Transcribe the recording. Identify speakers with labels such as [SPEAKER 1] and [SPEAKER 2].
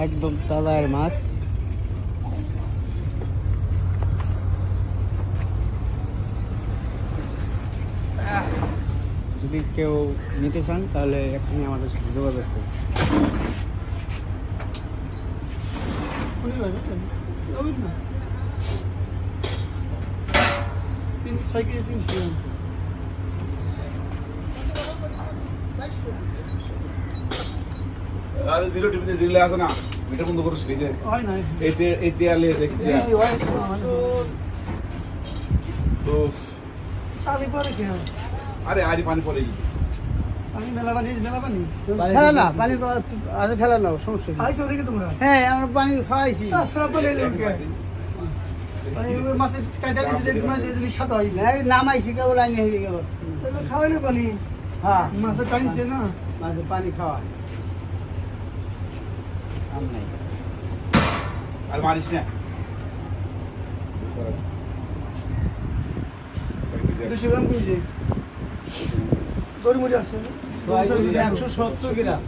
[SPEAKER 1] একদম তাজার মাছ। যদি কেউ নিতে চান তাহলে এখনই আমাদের সাথে যোগাযোগ করুন।
[SPEAKER 2] জিরো টিভিতে যেগুলো আছে না এটা বন্ধ করে সেই যে এই তেলে রেখে তো আরে আরে পানি পড়ে গেছে।
[SPEAKER 1] ফেলা না পানি আরে ফেলা না সমস্যা হ্যাঁ আমরা পানি খাওয়াইছি নামাইছি কেবল আইনে হয়ে গেল খাওয়াইলে পানি হ্যাঁ মাছের টাইনছে না মাছের পানি খাওয়া নাই
[SPEAKER 2] আর মারিস না
[SPEAKER 3] 200 গ্রাম কইছে দড়ি মরি আছে
[SPEAKER 1] 170 গ্রাম